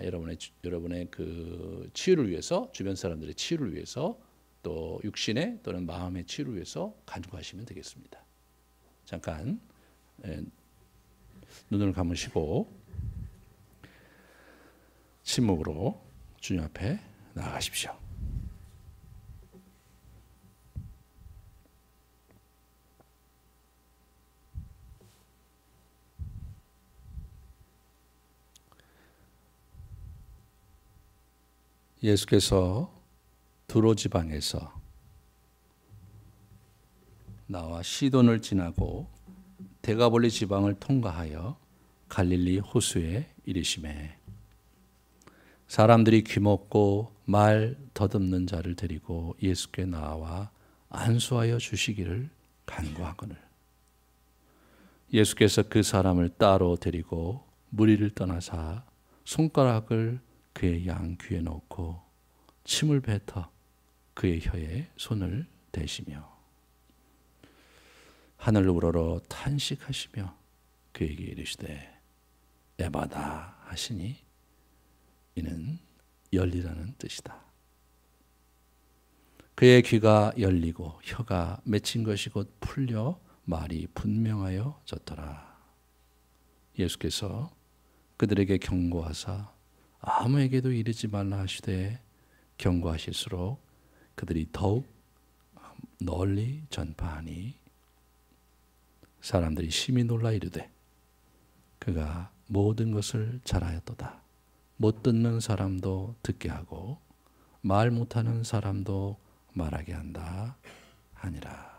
여러분의 그 치유를 위해서 주변 사람들의 치유를 위해서 또 육신의 또는 마음의 치유를 위해서 간구하시면 되겠습니다. 잠깐 눈을 감으시고 침묵으로 주님 앞에 나아가십시오. 예수께서 두로 지방에서 나와 시돈을 지나고 데가볼리 지방을 통과하여 갈릴리 호수에 이르시매 사람들이 귀먹고 말 더듬는 자를 데리고 예수께 나와 안수하여 주시기를 간구하거늘 예수께서 그 사람을 따로 데리고 무리를 떠나사 손가락을 그의 양 귀에 놓고 침을 뱉어 그의 혀에 손을 대시며 하늘로 우러러 탄식하시며 그에게 이르시되 에바다 하시니 이는 열리라는 뜻이다. 그의 귀가 열리고 혀가 맺힌 것이 곧 풀려 말이 분명하여 졌더라. 예수께서 그들에게 경고하사 아무에게도 이르지 말라 하시되 경고하실수록 그들이 더욱 널리 전파하니 사람들이 심히 놀라 이르되 그가 모든 것을 잘하였도다. 못 듣는 사람도 듣게 하고 말 못하는 사람도 말하게 한다 하니라.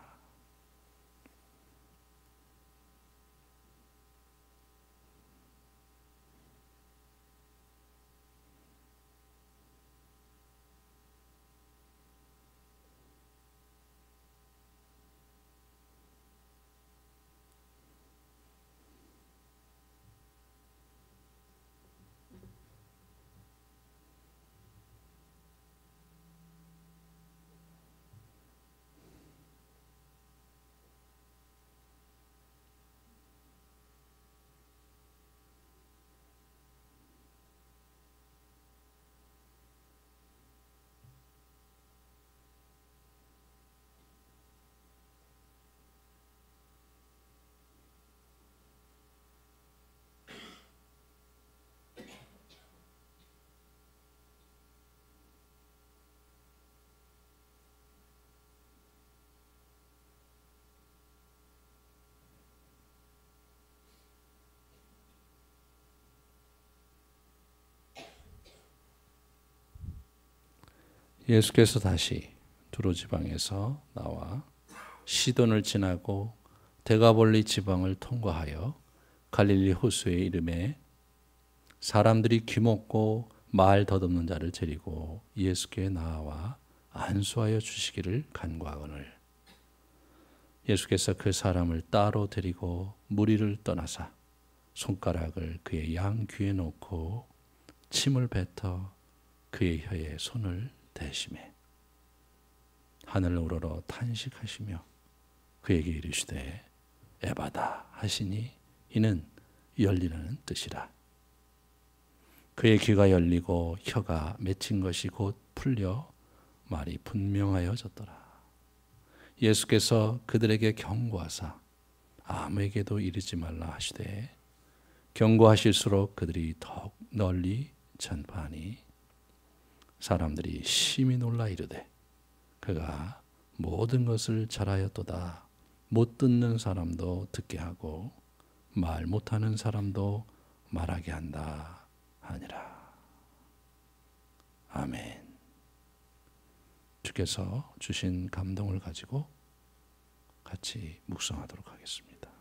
예수께서 다시 두로 지방에서 나와 시돈을 지나고 데가볼리 지방을 통과하여 갈릴리 호수의 이름에 사람들이 귀먹고 말 덧없는 자를 데리고 예수께 나와 안수하여 주시기를 간구하거늘 예수께서 그 사람을 따로 데리고 무리를 떠나사 손가락을 그의 양 귀에 놓고 침을 뱉어 그의 혀에 손을 대시매 하늘을 우러러 탄식하시며 그에게 이르시되 에바다 하시니 이는 열리라는 뜻이라. 그의 귀가 열리고 혀가 맺힌 것이 곧 풀려 말이 분명하여졌더라. 예수께서 그들에게 경고하사 아무에게도 이르지 말라 하시되 경고하실수록 그들이 더욱 널리 전파하니 사람들이 심히 놀라 이르되 그가 모든 것을 잘하였도다. 못 듣는 사람도 듣게 하고 말 못하는 사람도 말하게 한다 하니라. 아멘. 주께서 주신 감동을 가지고 같이 묵상하도록 하겠습니다.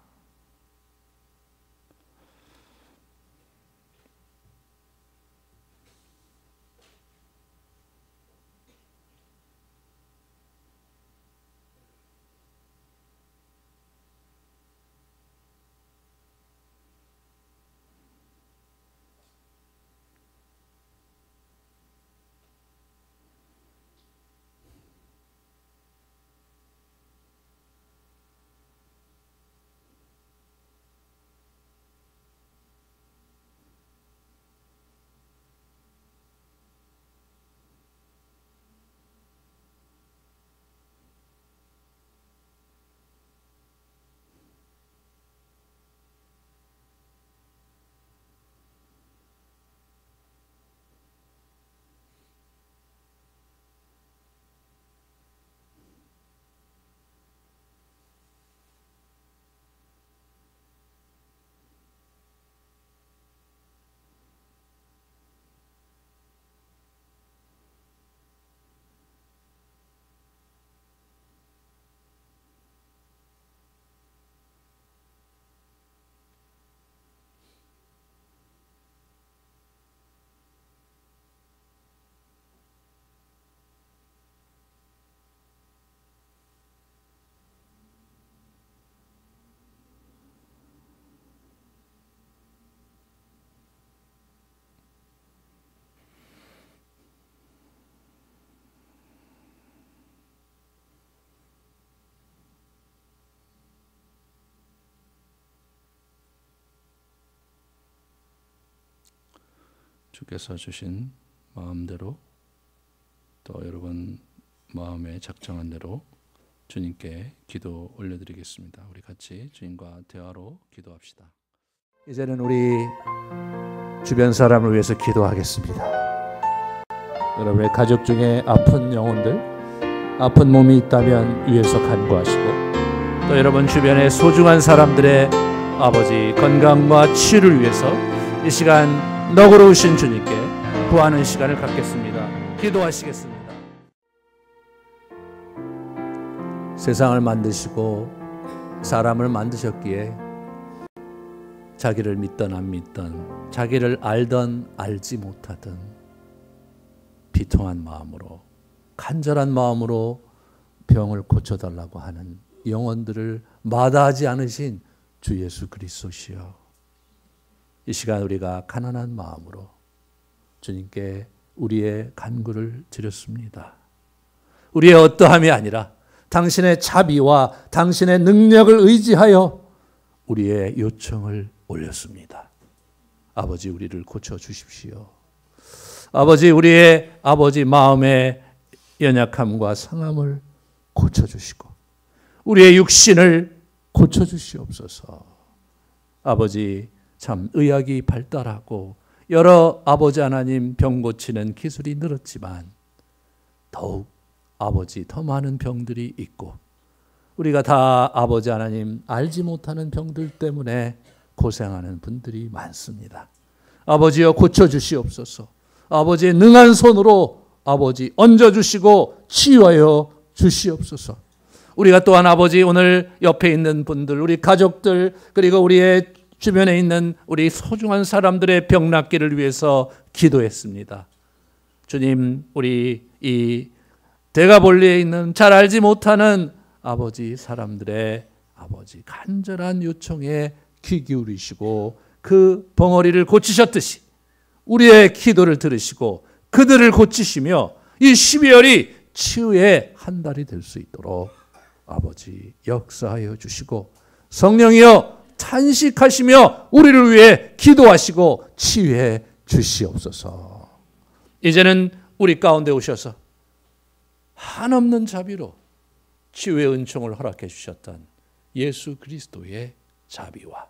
주께서 주신 마음대로 또 여러분 마음에 작정한 대로 주님께 기도 올려드리겠습니다. 우리 같이 주님과 대화로 기도합시다. 이제는 우리 주변 사람을 위해서 기도하겠습니다. 여러분의 가족 중에 아픈 영혼들, 아픈 몸이 있다면 위에서 간구하시고 또 여러분 주변의 소중한 사람들의 아버지 건강과 치유를 위해서 이 시간 너그러우신 주님께 구하는 시간을 갖겠습니다. 기도하시겠습니다. 세상을 만드시고 사람을 만드셨기에 자기를 믿던 안 믿던, 자기를 알던 알지 못하던 비통한 마음으로, 간절한 마음으로 병을 고쳐달라고 하는 영혼들을 마다하지 않으신 주 예수 그리스도시여, 이 시간 우리가 가난한 마음으로 주님께 우리의 간구를 드렸습니다. 우리의 어떠함이 아니라 당신의 자비와 당신의 능력을 의지하여 우리의 요청을 올렸습니다. 아버지, 우리를 고쳐주십시오. 아버지, 우리의 아버지 마음의 연약함과 상함을 고쳐주시고 우리의 육신을 고쳐주시옵소서. 아버지, 참 의학이 발달하고 여러 아버지 하나님 병 고치는 기술이 늘었지만 더욱 아버지 더 많은 병들이 있고 우리가 다 아버지 하나님 알지 못하는 병들 때문에 고생하는 분들이 많습니다. 아버지여 고쳐주시옵소서. 아버지의 능한 손으로 아버지 얹어주시고 치유하여 주시옵소서. 우리가 또한 아버지 오늘 옆에 있는 분들, 우리 가족들, 그리고 우리의 주변에 있는 우리 소중한 사람들의 병 낫기를 위해서 기도했습니다. 주님, 우리 이 대가볼리에 있는 잘 알지 못하는 아버지 사람들의 아버지 간절한 요청에 귀 기울이시고 그 벙어리를 고치셨듯이 우리의 기도를 들으시고 그들을 고치시며 이 12월이 치유의 한 달이 될 수 있도록 아버지 역사하여 주시고 성령이여 탄식하시며 우리를 위해 기도하시고 치유해 주시옵소서. 이제는 우리 가운데 오셔서 한없는 자비로 치유의 은총을 허락해 주셨던 예수 그리스도의 자비와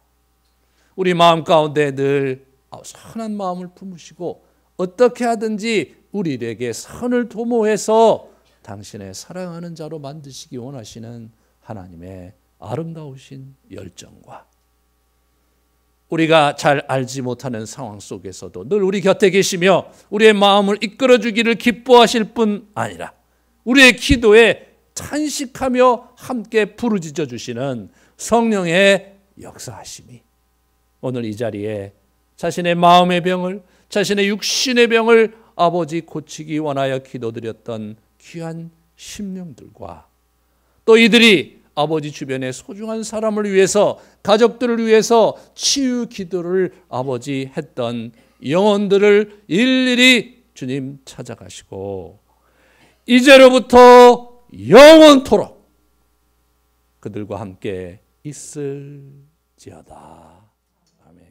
우리 마음 가운데 늘 선한 마음을 품으시고 어떻게 하든지 우리에게 선을 도모해서 당신의 사랑하는 자로 만드시기 원하시는 하나님의 아름다우신 열정과 우리가 잘 알지 못하는 상황 속에서도 늘 우리 곁에 계시며 우리의 마음을 이끌어주기를 기뻐하실 뿐 아니라 우리의 기도에 탄식하며 함께 부르짖어 주시는 성령의 역사하심이 오늘 이 자리에 자신의 마음의 병을, 자신의 육신의 병을 아버지 고치기 원하여 기도드렸던 귀한 심령들과 또 이들이 아버지 주변의 소중한 사람을 위해서, 가족들을 위해서 치유 기도를 아버지 했던 영혼들을 일일이 주님 찾아가시고 이제로부터 영원토록 그들과 함께 있을지어다. 아멘.